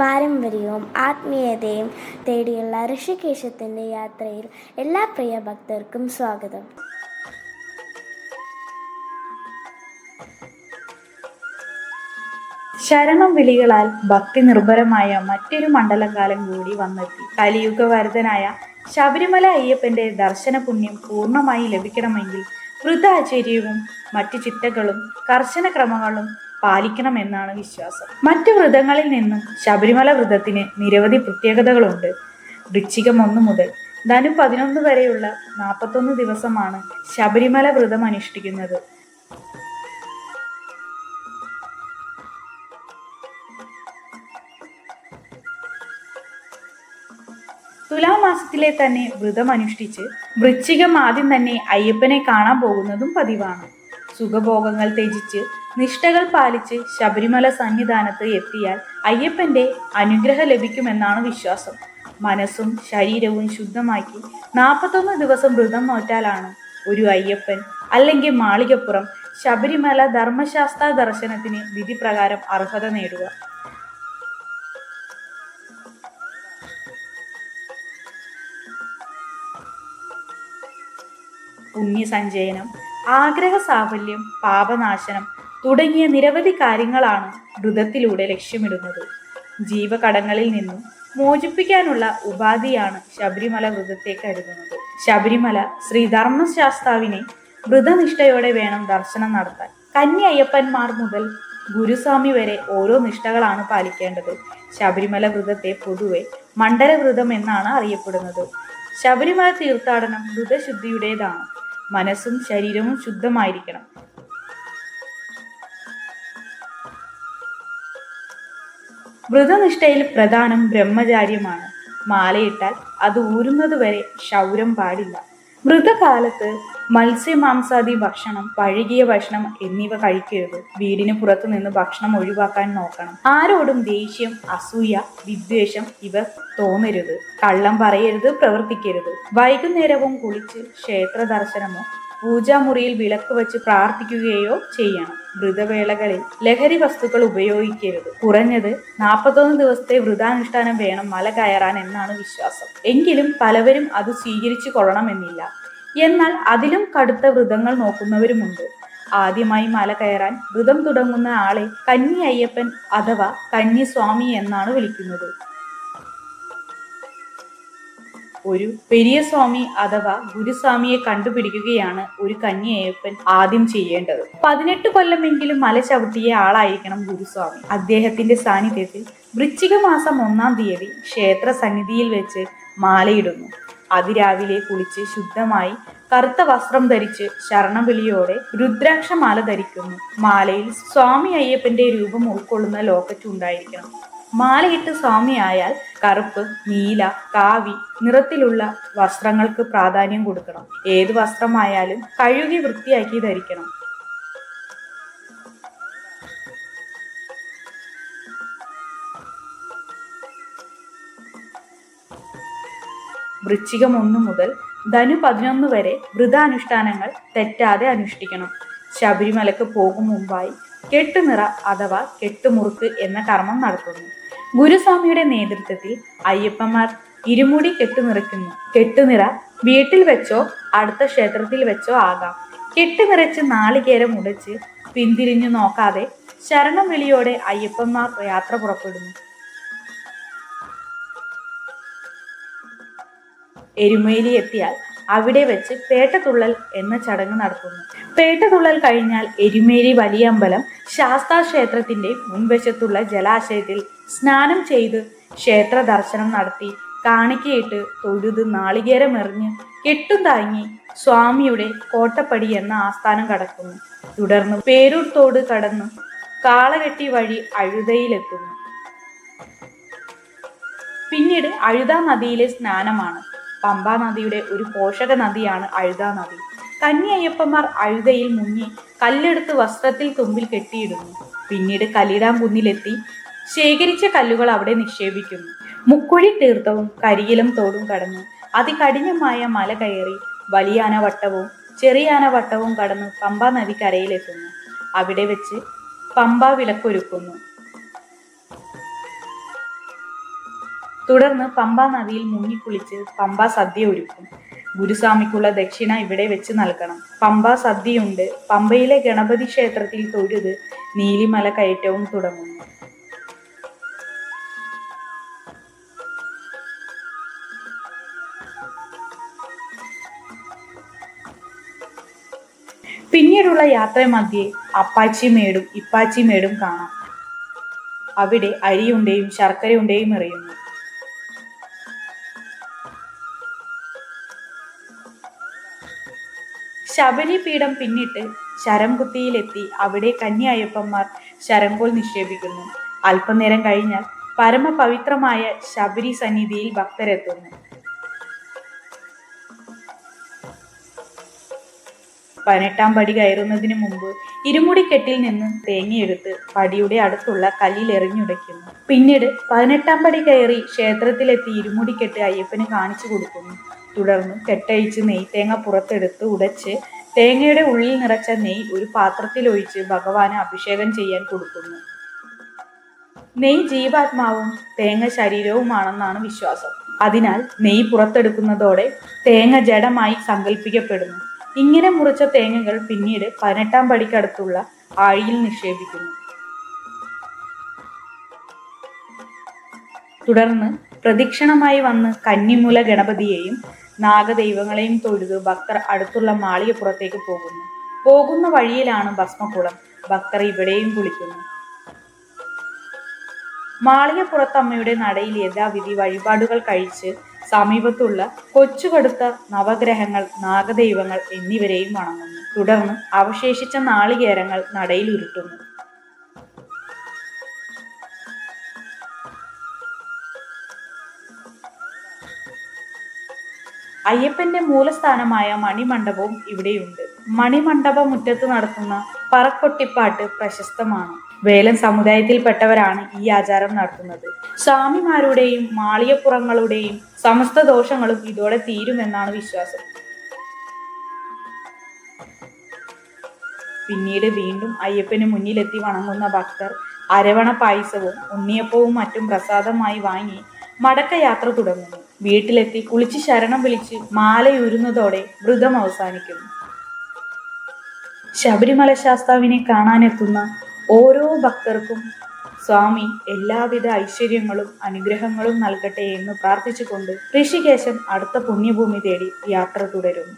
പാരമ്പര്യവും ആത്മീയതയും തേടിയുള്ള ഋഷികേശത്തിൻ്റെ യാത്രയിൽ എല്ലാ പ്രിയ ഭക്തർക്കും സ്വാഗതം. ശരണം വിളികളാൽ ഭക്തി നിർഭരമായ മറ്റൊരു മണ്ഡലകാലം കൂടി വന്നെത്തി. കലിയുഗവരദനായ ശബരിമല അയ്യപ്പന്റെ ദർശന പുണ്യം പൂർണ്ണമായി ലഭിക്കണമെങ്കിൽ വ്രതാചര്യവും മറ്റു ചിട്ടകളും കർശന ക്രമങ്ങളും പാലിക്കണമെന്നാണ് വിശ്വാസം. മറ്റു വ്രതങ്ങളിൽ നിന്നും ശബരിമല വ്രതത്തിന് നിരവധി പ്രത്യേകതകളുണ്ട്. വൃശ്ചികം 1 മുതൽ ധനു 11 വരെയുള്ള 41 ദിവസമാണ് ശബരിമല വ്രതം അനുഷ്ഠിക്കുന്നത്. തുലാമാസത്തിലെ തന്നെ വ്രതം അനുഷ്ഠിച്ച് വൃശ്ചികം ആദ്യം തന്നെ അയ്യപ്പനെ കാണാൻ പോകുന്നതും പതിവാണ്. സുഖഭോഗങ്ങൾ ത്യജിച്ച് നിഷ്ഠകൾ പാലിച്ച് ശബരിമല സന്നിധാനത്ത് എത്തിയാൽ അയ്യപ്പന്റെ അനുഗ്രഹം ലഭിക്കുമെന്നാണ് വിശ്വാസം. മനസ്സും ശരീരവും ശുദ്ധമാക്കി 41 ദിവസം വ്രതം നോറ്റാലാണ് ഒരു അയ്യപ്പൻ അല്ലെങ്കിൽ മാളികപ്പുറം ശബരിമല ധർമ്മശാസ്ത്ര ദർശനത്തിന് വിധി പ്രകാരം അർഹത നേടുക. പുണ്യസഞ്ചയനം, ആഗ്രഹ സാഫല്യം, പാപനാശനം തുടങ്ങിയ നിരവധി കാര്യങ്ങളാണ് വ്രതത്തിലൂടെ ലക്ഷ്യമിടുന്നത്. ജീവകടങ്ങളിൽ നിന്നും മോചിപ്പിക്കാനുള്ള ഉപാധിയാണ് ശബരിമല വ്രതത്തെ കരുതുന്നത്. ശബരിമല ശ്രീ ധർമ്മശാസ്താവിനെ വ്രതനിഷ്ഠയോടെ വേണം ദർശനം നടത്താൻ. കന്നി അയ്യപ്പന്മാർ മുതൽ ഗുരുസ്വാമി വരെ ഓരോ നിഷ്ഠകളാണ് പാലിക്കേണ്ടത്. ശബരിമല വ്രതത്തെ പൊതുവെ മണ്ഡലവ്രതം എന്നാണ് അറിയപ്പെടുന്നത്. ശബരിമല തീർത്ഥാടനം വ്രതശുദ്ധിയുടേതാണ്. മനസ്സും ശരീരവും ശുദ്ധമായിരിക്കണം. വ്രതനിഷ്ഠയിൽ പ്രധാനം ബ്രഹ്മചാര്യമാണ്. മാലയിട്ടാൽ അത് ഊരുന്നതുവരെ ക്ഷൗരം പാടില്ല. വ്രതകാലത്ത് മത്സ്യമാംസാദി ഭക്ഷണം, പഴകിയ ഭക്ഷണം എന്നിവ കഴിക്കരുത്. വീടിന് പുറത്തു നിന്ന് ഭക്ഷണം ഒഴിവാക്കാൻ നോക്കണം. ആരോടും ദേഷ്യം, അസൂയ, വിദ്വേഷം ഇവ തോന്നരുത്. കള്ളം പറയരുത്, പ്രവർത്തിക്കരുത്. വൈകുന്നേരവും കുളിച്ച് ക്ഷേത്ര ദർശനമോ പൂജാമുറിയിൽ വിളക്ക് വെച്ച് പ്രാർത്ഥിക്കുകയോ ചെയ്യണം. വ്രതവേളകളിൽ ലഹരി വസ്തുക്കൾ ഉപയോഗിക്കരുത്. കുറഞ്ഞത് 41 ദിവസത്തെ വ്രതാനുഷ്ഠാനം വേണം മല കയറാൻ എന്നാണ് വിശ്വാസം. എങ്കിലും പലവരും അത് സ്വീകരിച്ചു കൊള്ളണമെന്നില്ല. എന്നാൽ അതിലും കടുത്ത വ്രതങ്ങൾ നോക്കുന്നവരുമുണ്ട്. ആദ്യമായി മല കയറാൻ വ്രതം തുടങ്ങുന്ന ആളെ കന്നി അയ്യപ്പൻ അഥവാ കന്യസ്വാമി എന്നാണ് വിളിക്കുന്നത്. ഒരു പെരിയ സ്വാമി അഥവാ ഗുരുസ്വാമിയെ കണ്ടുപിടിക്കുകയാണ് ഒരു കന്നി അയ്യപ്പൻ ആദ്യം ചെയ്യേണ്ടത്. 18 കൊല്ലമെങ്കിലും മല ചവിട്ടിയ ആളായിരിക്കണം ഗുരുസ്വാമി. അദ്ദേഹത്തിന്റെ സാന്നിധ്യത്തിൽ വൃശ്ചിക മാസം 1-ാം തീയതി ക്ഷേത്ര സന്നിധിയിൽ വെച്ച് മാലയിടുന്നു. അതിരാവിലെ കുളിച്ച് ശുദ്ധമായി കറുത്ത വസ്ത്രം ധരിച്ച് ശരണവിളിയോടെ രുദ്രാക്ഷമാല ധരിക്കുന്നു. മാലയിൽ സ്വാമി അയ്യപ്പന്റെ രൂപം ഉൾക്കൊള്ളുന്ന ലോക്കറ്റ് ഉണ്ടായിരിക്കണം. മാലയിട്ട് സ്വാമിയായാൽ കറുപ്പ്, നീല, കാവി നിറത്തിലുള്ള വസ്ത്രങ്ങൾക്ക് പ്രാധാന്യം കൊടുക്കണം. ഏത് വസ്ത്രമായാലും കഴുകി വൃത്തിയാക്കി ധരിക്കണം. വൃശ്ചികം 1 മുതൽ ധനു 11 വരെ വ്രതാനുഷ്ഠാനങ്ങൾ തെറ്റാതെ അനുഷ്ഠിക്കണം. ശബരിമലക്ക് പോകും മുമ്പായി കെട്ടുനിറ അഥവാ കെട്ടുമുറുക്ക് എന്ന കർമ്മം നടത്തുന്നു. ഗുരുസ്വാമിയുടെ നേതൃത്വത്തിൽ അയ്യപ്പന്മാർ ഇരുമുടി കെട്ടുനിറയ്ക്കുന്നു. കെട്ടുനിറ വീട്ടിൽ വെച്ചോ അടുത്ത ക്ഷേത്രത്തിൽ വെച്ചോ ആകാം. കെട്ടുനിറച്ച് നാളികേരം ഉടച്ച് പിന്തിരിഞ്ഞു നോക്കാതെ ശരണം വിളിയോടെ അയ്യപ്പന്മാർ യാത്ര പുറപ്പെടുന്നു. എരുമേലി എത്തിയാൽ അവിടെ വെച്ച് പേട്ടതുള്ളൽ എന്ന ചടങ്ങ് നടത്തുന്നു. പേട്ടതുള്ളൽ കഴിഞ്ഞാൽ എരുമേലി വലിയ അമ്പലം ശാസ്താ ക്ഷേത്രത്തിന്റെ മുൻവശത്തുള്ള ജലാശയത്തിൽ സ്നാനം ചെയ്ത് ക്ഷേത്ര ദർശനം നടത്തി കാണിക്കയിട്ട് തൊഴുത് നാളികേരമെറിഞ്ഞ് കെട്ടും താങ്ങി സ്വാമിയുടെ കോട്ടപ്പടി എന്ന ആസ്ഥാനം കടക്കുന്നു. തുടർന്ന് പേരൂർ തോട് കടന്ന് കാളകെട്ടി വഴി അഴുതയിലെത്തുന്നു. പിന്നീട് അഴുതാ നദിയിലെ സ്നാനമാണ്. പമ്പാ നദിയുടെ ഒരു പോഷക നദിയാണ് അഴുതാ നദി. കന്നി അയ്യപ്പന്മാർ അഴുതയിൽ മുങ്ങി കല്ലെടുത്ത് വസ്ത്രത്തിൽ തുമ്പിൽ കെട്ടിയിടുന്നു. പിന്നീട് കല്ലിടാംകുന്നിലെത്തി ശേഖരിച്ച കല്ലുകൾ അവിടെ നിക്ഷേപിക്കുന്നു. മുക്കുഴി തീർത്ഥവും കരിയിലം തോടും കടന്ന് അതികഠിനമായ മല കയറി വലിയാനവട്ടവും ചെറിയാനവട്ടവും കടന്ന് പമ്പാ നദിക്കരയിലെത്തുന്നു. അവിടെ വെച്ച് പമ്പ വിളക്കൊരുക്കുന്നു. തുടർന്ന് പമ്പാ നദിയിൽ മുങ്ങിക്കുളിച്ച് പമ്പാ സദ്യ ഒരുക്കും. ഗുരുസ്വാമിക്കുള്ള ദക്ഷിണ ഇവിടെ വെച്ച് നൽകണം. പമ്പാ സദ്യയുണ്ട്. പമ്പയിലെ ഗണപതി ക്ഷേത്രത്തിൽ തൊഴുത് നീലിമല കയറ്റവും തുടങ്ങുന്നു. പിന്നീടുള്ള യാത്രാമധ്യേ അപ്പാച്ചിമേടും ഇപ്പാച്ചിമേടും കാണാം. അവിടെ അരിയുണ്ടയും ശർക്കരയുണ്ടയും എറിയുന്നു. ശബരി പീഠം പിന്നിട്ട് ശരംകുത്തിയിലെത്തി അവിടെ കന്നി അയ്യപ്പന്മാർ ശരംകോൽ നിക്ഷേപിക്കുന്നു. അല്പനേരം കഴിഞ്ഞാൽ പരമപവിത്രമായ ശബരി സന്നിധിയിൽ ഭക്തരെത്തുന്നു. 18-ാം പടി കയറുന്നതിന് മുമ്പ് ഇരുമുടിക്കെട്ടിൽ നിന്ന് തേങ്ങയെടുത്ത് പടിയുടെ അടുത്തുള്ള കല്ലിൽ എറിഞ്ഞുടയ്ക്കുന്നു. പിന്നീട് 18-ാം പടി കയറി ക്ഷേത്രത്തിലെത്തി ഇരുമുടിക്കെട്ട് അയ്യപ്പന് കാണിച്ചു കൊടുക്കുന്നു. തുടർന്ന് കെട്ടഴിച്ച് നെയ്തേങ്ങ പുറത്തെടുത്ത് ഉടച്ച് തേങ്ങയുടെ ഉള്ളിൽ നിറച്ച നെയ്യ് ഒരു പാത്രത്തിലൊഴിച്ച് ഭഗവാന് അഭിഷേകം ചെയ്യാൻ കൊടുക്കുന്നു. നെയ്യ് ജീവാത്മാവും തേങ്ങ ശരീരവുമാണെന്നാണ് വിശ്വാസം. അതിനാൽ നെയ്യ് പുറത്തെടുക്കുന്നതോടെ തേങ്ങ ജഡമായി സങ്കല്പിക്കപ്പെടുന്നു. ഇങ്ങനെ മുറിച്ച തേങ്ങകൾ പിന്നീട് 18-ാം പടിക്കടുത്തുള്ള ആഴിയിൽ നിക്ഷേപിക്കുന്നു. തുടർന്ന് പ്രദക്ഷിണമായി വന്ന് കന്നിമൂല ഗണപതിയെയും നാഗദൈവങ്ങളെയും തൊഴുത് ഭക്തർ അടുത്തുള്ള മാളികപ്പുറത്തേക്ക് പോകുന്ന വഴിയിലാണ് ഭസ്മക്കുളം. ഭക്തർ ഇവിടെയും കുളിക്കുന്നു. മാളികപ്പുറത്തമ്മയുടെ നടയിൽ യഥാവിധി വഴിപാടുകൾ കഴിച്ച് സമീപത്തുള്ള കൊച്ചുകടുത്ത നവഗ്രഹങ്ങൾ, നാഗദൈവങ്ങൾ എന്നിവരെയും വണങ്ങുന്നു. തുടർന്ന് അവശേഷിച്ച നാളികേരങ്ങൾ നടയിൽ ഉരുട്ടുന്നു. അയ്യപ്പന്റെ മൂലസ്ഥാനമായ മണിമണ്ഡപവും ഇവിടെയുണ്ട്. മണിമണ്ഡപ മുറ്റത്ത് നടത്തുന്ന പറക്കൊട്ടിപ്പാട്ട് പ്രശസ്തമാണ്. വേലൻ സമുദായത്തിൽപ്പെട്ടവരാണ് ഈ ആചാരം നടത്തുന്നത്. സ്വാമിമാരുടെയും മാളികപ്പുറങ്ങളുടെയും സമസ്ത ദോഷങ്ങളും ഇതോടെ തീരുമെന്നാണ് വിശ്വാസം. പിന്നീട് വീണ്ടും അയ്യപ്പന് മുന്നിലെത്തി വണങ്ങുന്ന ഭക്തർ അരവണ പായസവും ഉണ്ണിയപ്പവും മറ്റും പ്രസാദമായി വാങ്ങി മടക്കയാത്ര തുടങ്ങുന്നു. വീട്ടിലെത്തി കുളിച്ച് ശരണം വിളിച്ച് മാലയൂരുന്നതോടെ വ്രതം അവസാനിക്കുന്നു. ശബരിമല ശാസ്താവിനെ കാണാനെത്തുന്ന ഓരോ ഭക്തർക്കും സ്വാമി എല്ലാവിധ ഐശ്വര്യങ്ങളും അനുഗ്രഹങ്ങളും നൽകട്ടെ എന്ന് പ്രാർത്ഥിച്ചുകൊണ്ട് ഋഷികേശൻ അടുത്ത പുണ്യഭൂമി തേടി യാത്ര തുടരുന്നു.